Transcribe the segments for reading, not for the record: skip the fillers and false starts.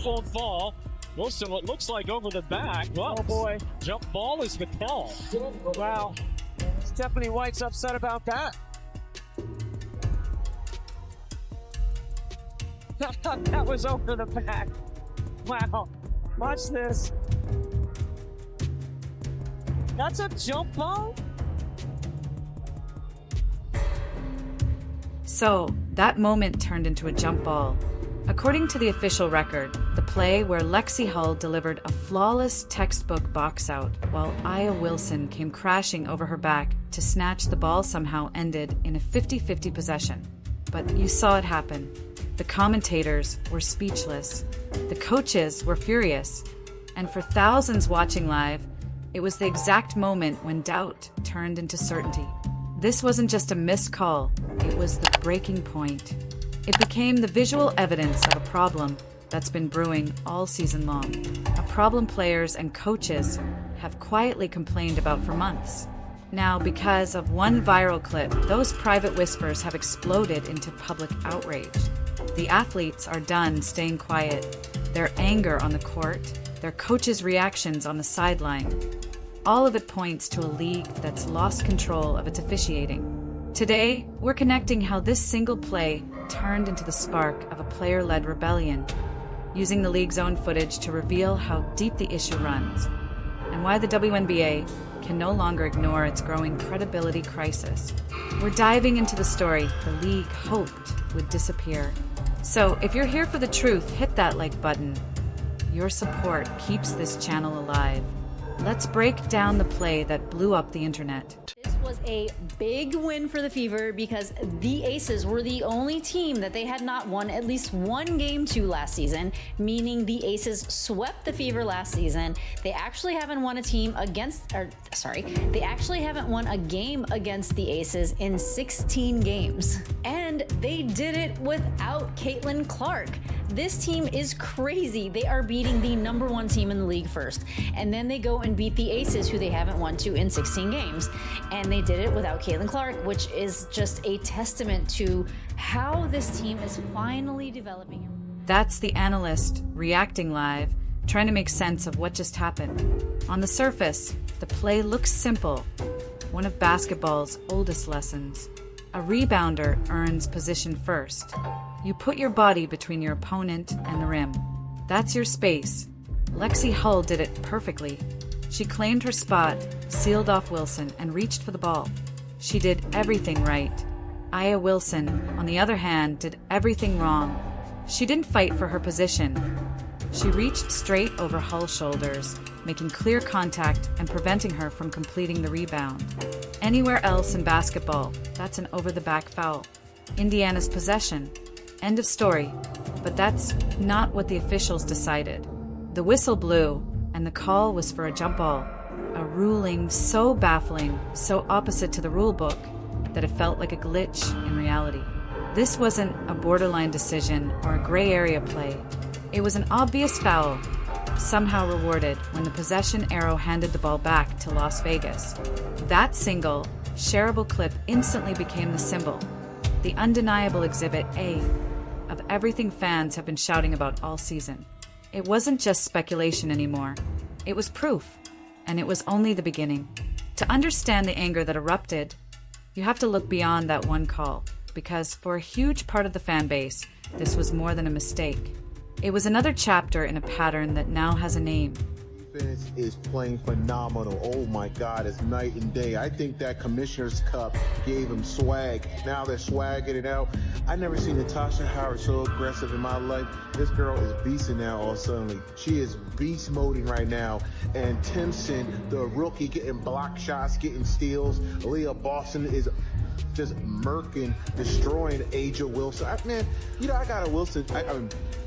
won't fall. Wilson, what looks like over the back. Well, Oh boy. Jump ball is the call. Wow. Stephanie White's upset about that. That was over the back. Wow. Watch this. That's a jump ball? So, that moment turned into a jump ball. According to the official record, the play where Lexie Hull delivered a flawless textbook box out while Aya Wilson came crashing over her back to snatch the ball somehow ended in a 50-50 possession. But you saw it happen. The commentators were speechless. The coaches were furious. And for thousands watching live, it was the exact moment when doubt turned into certainty. This wasn't just a missed call, it was the breaking point. It became the visual evidence of a problem that's been brewing all season long. A problem players and coaches have quietly complained about for months. Now, because of one viral clip, those private whispers have exploded into public outrage. The athletes are done staying quiet. Their anger on the court, their coaches' reactions on the sideline. All of it points to a league that's lost control of its officiating. Today, we're connecting how this single play turned into the spark of a player-led rebellion, using the league's own footage to reveal how deep the issue runs, and why the WNBA can no longer ignore its growing credibility crisis. We're diving into the story the league hoped would disappear. So, if you're here for the truth, hit that like button. Your support keeps this channel alive. Let's break down the play that blew up the internet. This was a big win for the Fever because the Aces were the only team that they had not won at least one game to last season, meaning the Aces swept the Fever last season. They actually haven't won a game against the Aces in 16 games. And they did it without Caitlin Clark. This team is crazy. They are beating the #1 team in the league first, and then they go and beat the Aces, who they haven't won to in 16 games. And they did it without Caitlin Clark, which is just a testament to how this team is finally developing. That's the analyst reacting live, trying to make sense of what just happened. On the surface, the play looks simple, one of basketball's oldest lessons. A rebounder earns position first. You put your body between your opponent and the rim. That's your space. Lexie Hull did it perfectly. She claimed her spot, sealed off Wilson, and reached for the ball. She did everything right. Aya Wilson, on the other hand, did everything wrong. She didn't fight for her position. She reached straight over Hull's shoulders, making clear contact and preventing her from completing the rebound. Anywhere else in basketball, that's an over-the-back foul. Indiana's possession. End of story. But that's not what the officials decided. The whistle blew, and the call was for a jump ball. A ruling so baffling, so opposite to the rule book, that it felt like a glitch in reality. This wasn't a borderline decision or a gray area play. It was an obvious foul, somehow rewarded when the possession arrow handed the ball back to Las Vegas. That single, shareable clip instantly became the symbol, the undeniable exhibit A of everything fans have been shouting about all season. It wasn't just speculation anymore. It was proof, and it was only the beginning. To understand the anger that erupted, you have to look beyond that one call, because for a huge part of the fan base, this was more than a mistake. It was another chapter in a pattern that now has a name. Defense is playing phenomenal. Oh my God, it's night and day. I think that Commissioner's Cup gave them swag. Now they're swagging it out. I never seen Natasha Howard so aggressive in my life. This girl is beasting now all suddenly. She is beast moding right now. And Timpson, the rookie, getting block shots, getting steals. Leah Boston is just murking, destroying Aja Wilson. Man, you know, I got a Wilson.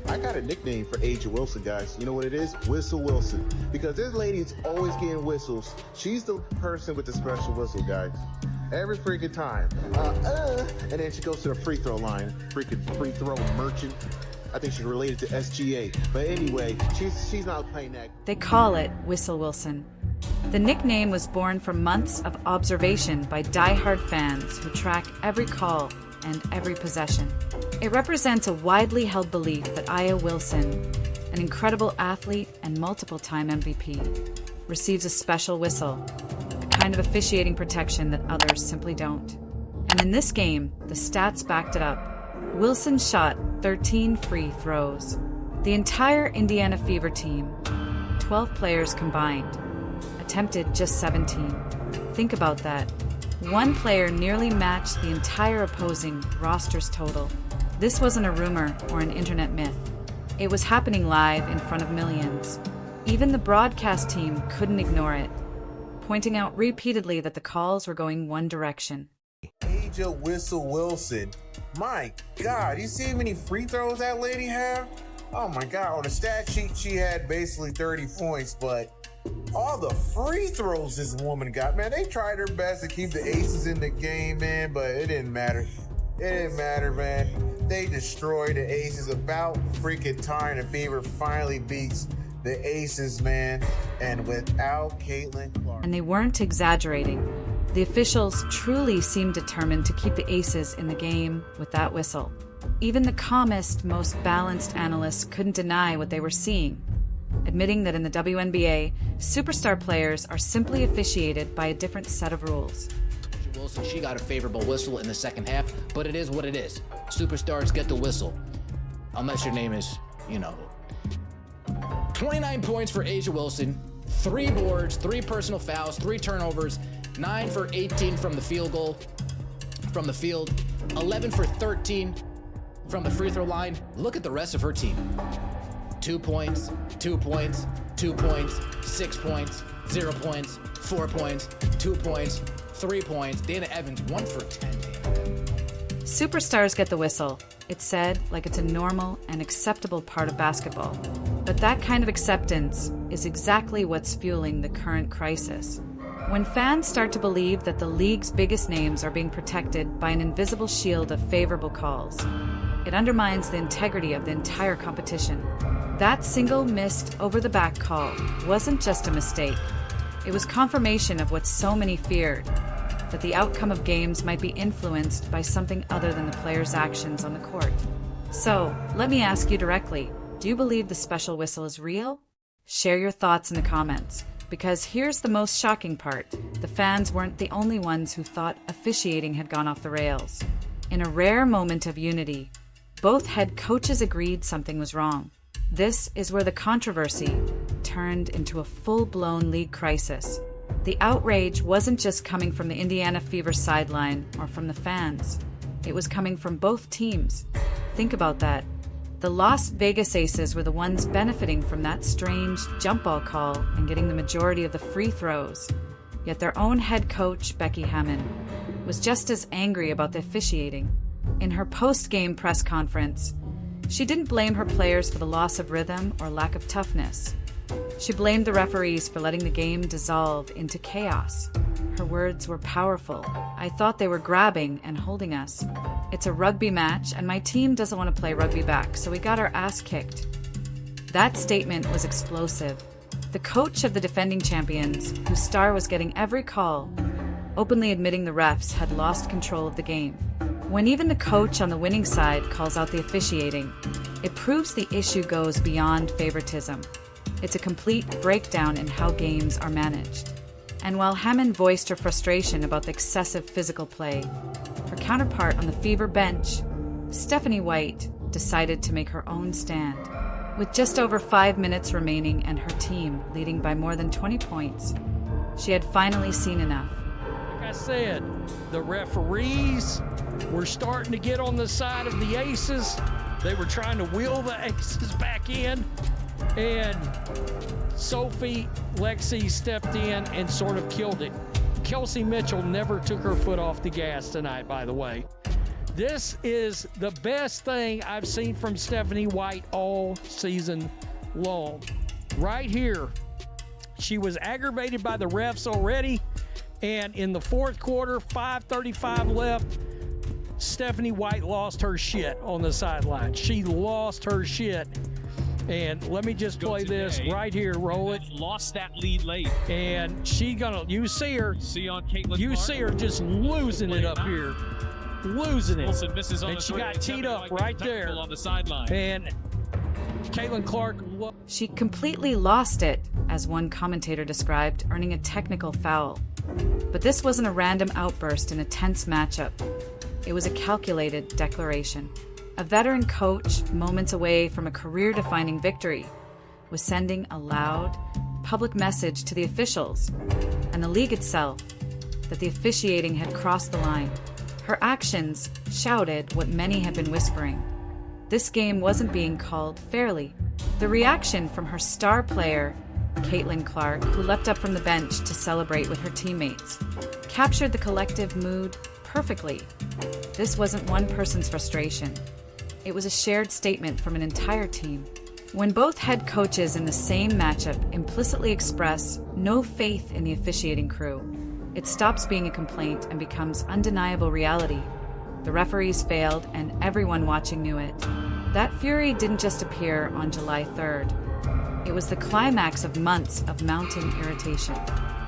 I got a nickname for Aja Wilson, guys. You know what it is? Whistle Wilson. Because this lady is always getting whistles. She's the person with the special whistle, guys. Every freaking time. And then she goes to the free throw line. Freaking free throw merchant. I think she's related to SGA. But anyway, she's not playing that. They call it Whistle Wilson. The nickname was born from months of observation by die-hard fans who track every call and every possession. It represents a widely held belief that Aya Wilson an incredible athlete and multiple-time MVP, receives a special whistle, a kind of officiating protection that others simply don't. And in this game, the stats backed it up. Wilson shot 13 free throws. The entire Indiana Fever team, 12 players combined, attempted just 17. Think about that. One player nearly matched the entire opposing roster's total. This wasn't a rumor or an internet myth. It was happening live in front of millions. Even the broadcast team couldn't ignore it, pointing out repeatedly that the calls were going one direction. Asia Whistle Wilson. My God, you see how many free throws that lady have? Oh my God, on the stat sheet she had basically 30 points, but all the free throws this woman got, man, they tried their best to keep the Aces in the game, man, but it didn't matter. It didn't matter, man. They destroyed the Aces. About freaking time the Fever finally beats the Aces, man, and without Caitlin Clark. And they weren't exaggerating. The officials truly seemed determined to keep the Aces in the game with that whistle. Even the calmest, most balanced analysts couldn't deny what they were seeing, admitting that in the WNBA, superstar players are simply officiated by a different set of rules. Wilson, she got a favorable whistle in the second half, but it is what it is. Superstars get the whistle. Unless your name is, 29 points for Asia Wilson, 3 boards, 3 personal fouls, 3 turnovers, 9 for 18 from the field goal, from the field, 11 for 13 from the free throw line. Look at the rest of her team. 2 points, 2 points, 2 points, 6 points, 0 points, 4 points, 2 points, 3 points. Dana Evans, 1 for 10. Superstars get the whistle. It's said like it's a normal and acceptable part of basketball. But that kind of acceptance is exactly what's fueling the current crisis. When fans start to believe that the league's biggest names are being protected by an invisible shield of favorable calls, it undermines the integrity of the entire competition. That single missed over-the-back call wasn't just a mistake. It was confirmation of what so many feared, that the outcome of games might be influenced by something other than the player's actions on the court. So, let me ask you directly, do you believe the special whistle is real? Share your thoughts in the comments, because here's the most shocking part. The fans weren't the only ones who thought officiating had gone off the rails. In a rare moment of unity, both head coaches agreed something was wrong. This is where the controversy turned into a full-blown league crisis. The outrage wasn't just coming from the Indiana Fever sideline or from the fans. It was coming from both teams. Think about that. The Las Vegas Aces were the ones benefiting from that strange jump ball call and getting the majority of the free throws. Yet their own head coach, Becky Hammon, was just as angry about the officiating. In her post-game press conference, she didn't blame her players for the loss of rhythm or lack of toughness. She blamed the referees for letting the game dissolve into chaos. Her words were powerful. "I thought they were grabbing and holding us. It's a rugby match, and my team doesn't want to play rugby back, so we got our ass kicked." That statement was explosive. The coach of the defending champions, whose star was getting every call, openly admitting the refs had lost control of the game. When even the coach on the winning side calls out the officiating, it proves the issue goes beyond favoritism. It's a complete breakdown in how games are managed. And while Hammon voiced her frustration about the excessive physical play, her counterpart on the Fever bench, Stephanie White, decided to make her own stand. With just over 5 minutes remaining and her team leading by more than 20 points, she had finally seen enough. Like I said, the referees were starting to get on the side of the Aces. They were trying to wheel the Aces back in. And Sophie Lexie stepped in and sort of killed it. Kelsey Mitchell never took her foot off the gas tonight, by the way. This is the best thing I've seen from Stephanie White all season long. Right here, she was aggravated by the refs already, and in the fourth quarter, 5:35 left, Stephanie White lost her shit on the sideline. She lost her shit. And let me just play this right here. Roll it. Lost that lead late. And she gonna, you see her. See on Caitlin You Clark. see her just losing it up here. Losing it. Wilson misses on And the she three. got teed up right there. On the sideline. And Caitlin Clark. She completely lost it, as one commentator described, earning a technical foul. But this wasn't a random outburst in a tense matchup. It was a calculated declaration. A veteran coach, moments away from a career-defining victory, was sending a loud, public message to the officials and the league itself that the officiating had crossed the line. Her actions shouted what many had been whispering. This game wasn't being called fairly. The reaction from her star player, Caitlin Clark, who leapt up from the bench to celebrate with her teammates, captured the collective mood perfectly. This wasn't one person's frustration. It was a shared statement from an entire team. When both head coaches in the same matchup implicitly express no faith in the officiating crew, it stops being a complaint and becomes undeniable reality. The referees failed, and everyone watching knew it. That fury didn't just appear on July 3rd. It was the climax of months of mounting irritation.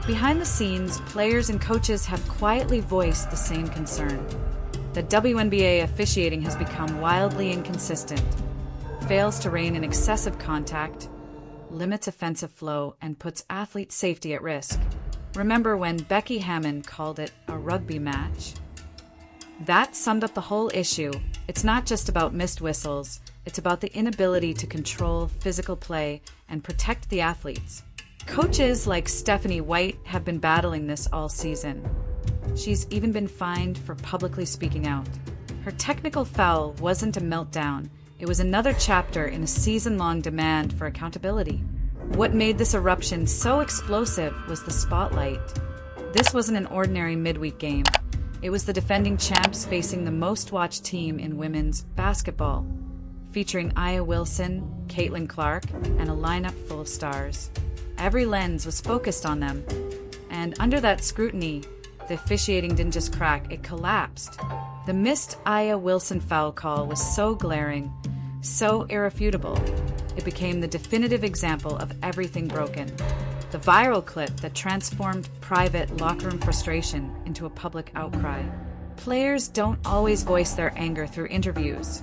Behind the scenes, players and coaches have quietly voiced the same concern. The WNBA officiating has become wildly inconsistent, fails to rein in excessive contact, limits offensive flow, and puts athlete safety at risk. Remember when Becky Hammon called it a rugby match? That summed up the whole issue. It's not just about missed whistles, it's about the inability to control physical play and protect the athletes. Coaches like Stephanie White have been battling this all season. She's even been fined for publicly speaking out. Her technical foul wasn't a meltdown. It was another chapter in a season-long demand for accountability. What made this eruption so explosive was the spotlight. This wasn't an ordinary midweek game. It was the defending champs facing the most-watched team in women's basketball, featuring Aya Wilson, Caitlin Clark, and a lineup full of stars. Every lens was focused on them, and under that scrutiny, the officiating didn't just crack, it collapsed. The missed Aya Wilson foul call was so glaring, so irrefutable, it became the definitive example of everything broken. The viral clip that transformed private locker room frustration into a public outcry. Players don't always voice their anger through interviews.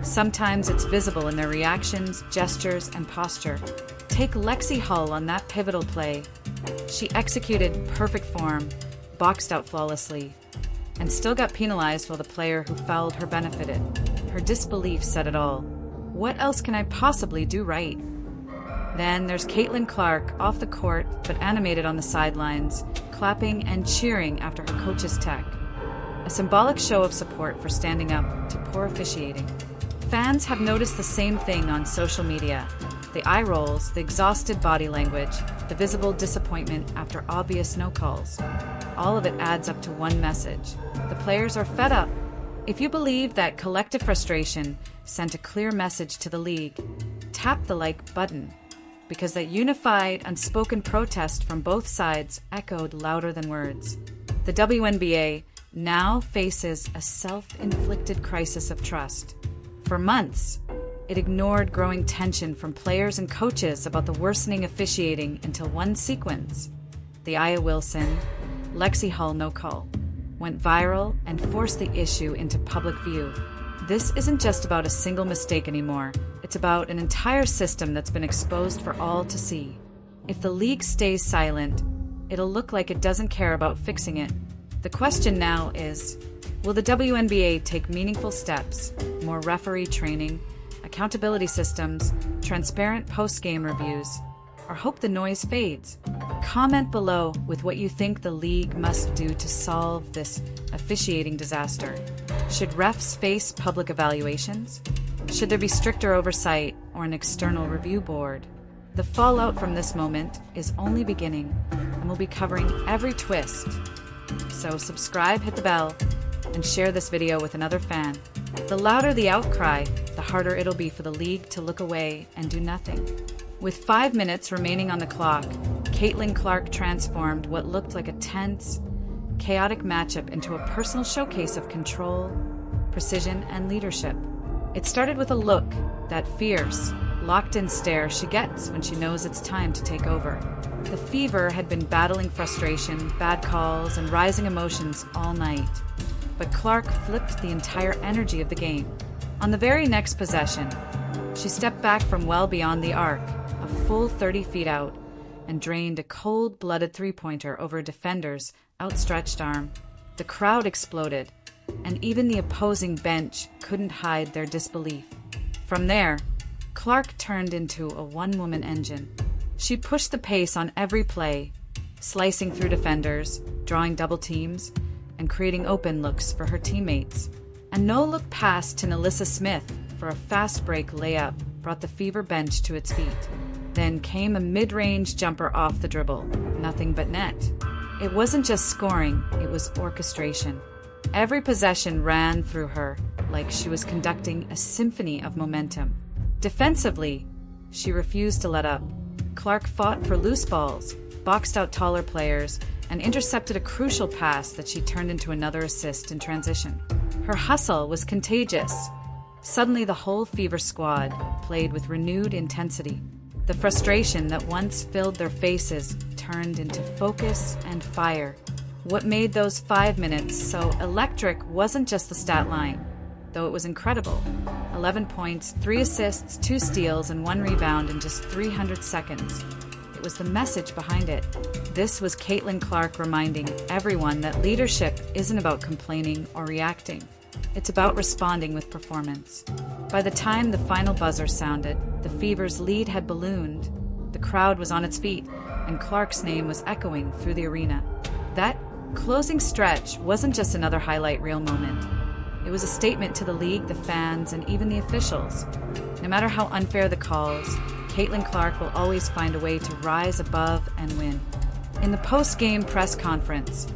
Sometimes it's visible in their reactions, gestures, and posture. Take Lexie Hull on that pivotal play. She executed perfect form, boxed out flawlessly, and still got penalized while the player who fouled her benefited. Her disbelief said it all. What else can I possibly do right? Then there's Caitlin Clark, off the court but animated on the sidelines, clapping and cheering after her coach's tech. A symbolic show of support for standing up to poor officiating. Fans have noticed the same thing on social media. The eye rolls, the exhausted body language, the visible disappointment after obvious no calls. All of it adds up to one message. The players are fed up. If you believe that collective frustration sent a clear message to the league, tap the like button, because that unified, unspoken protest from both sides echoed louder than words. The WNBA now faces a self-inflicted crisis of trust. For months, it ignored growing tension from players and coaches about the worsening officiating until one sequence, the Aya Wilson, Lexie Hull no call, went viral and forced the issue into public view. This isn't just about a single mistake anymore. It's about an entire system that's been exposed for all to see. If the league stays silent, it'll look like it doesn't care about fixing it. The question now is, will the WNBA take meaningful steps, more referee training, accountability systems, transparent post-game reviews, or hope the noise fades? Comment below with what you think the league must do to solve this officiating disaster. Should refs face public evaluations? Should there be stricter oversight or an external review board? The fallout from this moment is only beginning, and we'll be covering every twist. So subscribe, hit the bell, and share this video with another fan. The louder the outcry, the harder it'll be for the league to look away and do nothing. With 5 minutes remaining on the clock, Caitlin Clark transformed what looked like a tense, chaotic matchup into a personal showcase of control, precision, and leadership. It started with a look, that fierce, locked-in stare she gets when she knows it's time to take over. The Fever had been battling frustration, bad calls, and rising emotions all night. But Clark flipped the entire energy of the game. On the very next possession, She stepped back from well beyond the arc, a full 30 feet out, and drained a cold-blooded three-pointer over a defender's outstretched arm. The crowd exploded, and even the opposing bench couldn't hide their disbelief. From there, Clark turned into a one-woman engine. She pushed the pace on every play, slicing through defenders, drawing double teams, and creating open looks for her teammates. A no-look pass to Nalissa Smith for a fast-break layup brought the Fever bench to its feet. Then came a mid-range jumper off the dribble, nothing but net. It wasn't just scoring, it was orchestration. Every possession ran through her like she was conducting a symphony of momentum. Defensively, she refused to let up. Clark fought for loose balls, boxed out taller players, and intercepted a crucial pass that she turned into another assist in transition. Her hustle was contagious. Suddenly, the whole Fever squad played with renewed intensity. The frustration that once filled their faces turned into focus and fire. What made those 5 minutes so electric wasn't just the stat line, though it was incredible. 11 points, 3 assists, 2 steals, and 1 rebound in just 300 seconds. It was the message behind it. This was Caitlin Clark reminding everyone that leadership isn't about complaining or reacting. It's about responding with performance. By the time the final buzzer sounded, the Fever's lead had ballooned. The crowd was on its feet, and Clark's name was echoing through the arena. That closing stretch wasn't just another highlight reel moment. It was a statement to the league, the fans, and even the officials. No matter how unfair the calls, Caitlin Clark will always find a way to rise above and win. In the post-game press conference,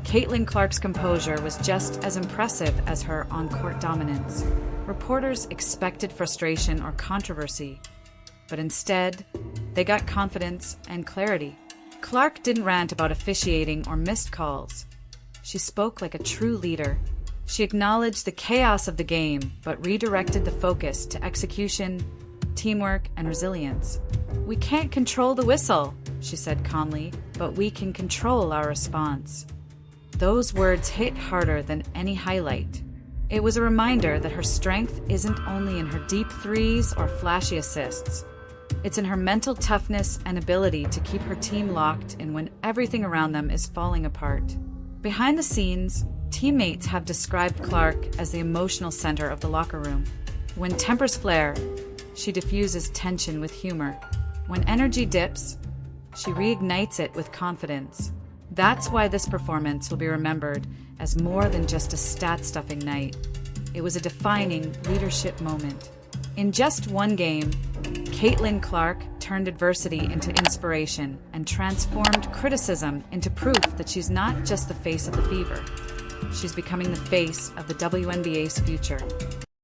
Caitlin Clark's composure was just as impressive as her on-court dominance. Reporters expected frustration or controversy, but instead, they got confidence and clarity. Clark didn't rant about officiating or missed calls. She spoke like a true leader. She acknowledged the chaos of the game, but redirected the focus to execution, teamwork, and resilience. "We can't control the whistle," she said calmly, "but we can control our response." Those words hit harder than any highlight. It was a reminder that her strength isn't only in her deep threes or flashy assists. It's in her mental toughness and ability to keep her team locked in when everything around them is falling apart. Behind the scenes, teammates have described Clark as the emotional center of the locker room. When tempers flare, she diffuses tension with humor. When energy dips, she reignites it with confidence. That's why this performance will be remembered as more than just a stat-stuffing night. It was a defining leadership moment. In just one game, Caitlin Clark turned adversity into inspiration and transformed criticism into proof that she's not just the face of the Fever. She's becoming the face of the WNBA's future.